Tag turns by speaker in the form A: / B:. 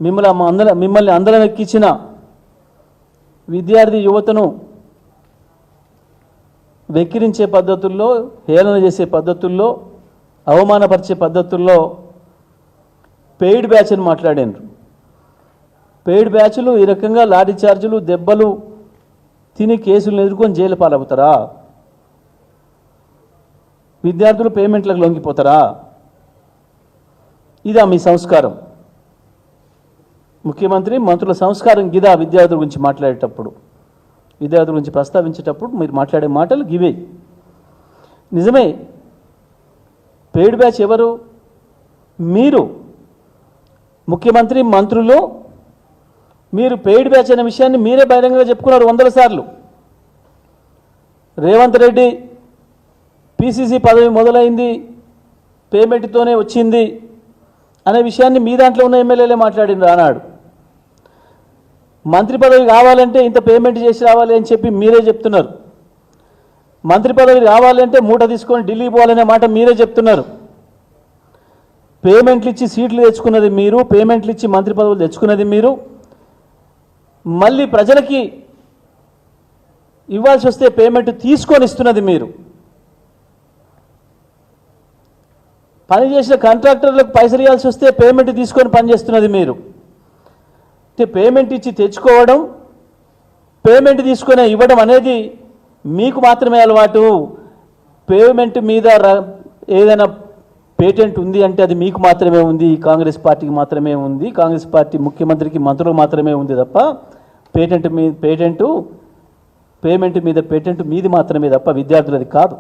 A: మిమ్మల్ని అందరం ఎక్కించిన విద్యార్థి యువతను వెక్కిరించే పద్ధతుల్లో, హేళన చేసే పద్ధతుల్లో, అవమానపరిచే పద్ధతుల్లో పెయిడ్ బ్యాచ్ అని మాట్లాడారు. పెయిడ్ బ్యాచ్లు ఈ రకంగా లాఠీ చార్జీలు, దెబ్బలు తిని కేసులు ఎదుర్కొని జైలు పాలవుతారా? విద్యార్థులు పేమెంట్లకు లొంగిపోతారా? ఇదా మీ సంస్కారం? ముఖ్యమంత్రి మంత్రుల సంస్కారం గిదా? విద్యార్థుల గురించి మాట్లాడేటప్పుడు, విద్యార్థుల గురించి ప్రస్తావించేటప్పుడు మీరు మాట్లాడే మాటలు గివే. నిజమే, పెయిడ్ బ్యాచ్ ఎవరు? మీరు. ముఖ్యమంత్రి, మంత్రులు. మీరు పెయిడ్ బ్యాచ్ అనే విషయాన్ని మీరే బహిరంగంగా చెప్పుకున్నారు 100 సార్లు. రేవంత్ రెడ్డి పిసిసి పదవి మొదలైంది పేమెంట్తోనే వచ్చింది అనే విషయాన్ని మీ దాంట్లో ఉన్న ఎమ్మెల్యేలే మాట్లాడిండ్రు ఆనాడు. మంత్రి పదవి కావాలంటే ఇంత పేమెంట్ చేసి రావాలి అని చెప్పి మీరే చెప్తున్నారు. మంత్రి పదవి రావాలంటే మూట తీసుకొని ఢిల్లీ పోవాలనే మాట మీరే చెప్తున్నారు. పేమెంట్లు ఇచ్చి సీట్లు తెచ్చుకున్నది మీరు, పేమెంట్లు ఇచ్చి మంత్రి పదవులు తెచ్చుకున్నది మీరు. మళ్ళీ ప్రజలకి ఇవ్వాల్సి వస్తే పేమెంట్ తీసుకొని ఇస్తున్నది మీరు. పనిచేసిన కాంట్రాక్టర్లకు పైసలు ఇవ్వాల్సి వస్తే పేమెంట్ తీసుకొని పనిచేస్తున్నది మీరు. పేమెంట్ ఇచ్చి తెచ్చుకోవడం, పేమెంట్ తీసుకొని ఇవ్వడం అనేది మీకు మాత్రమే అలవాటు. పేమెంట్ మీద ఏదైనా పేటెంట్ ఉంది అంటే అది మీకు మాత్రమే ఉంది, కాంగ్రెస్ పార్టీకి మాత్రమే ఉంది, కాంగ్రెస్ పార్టీ ముఖ్యమంత్రికి, మంత్రులకు మాత్రమే ఉంది తప్ప పేమెంట్ మీద పేటెంట్ మీది మాత్రమే తప్ప విద్యార్థులది కాదు.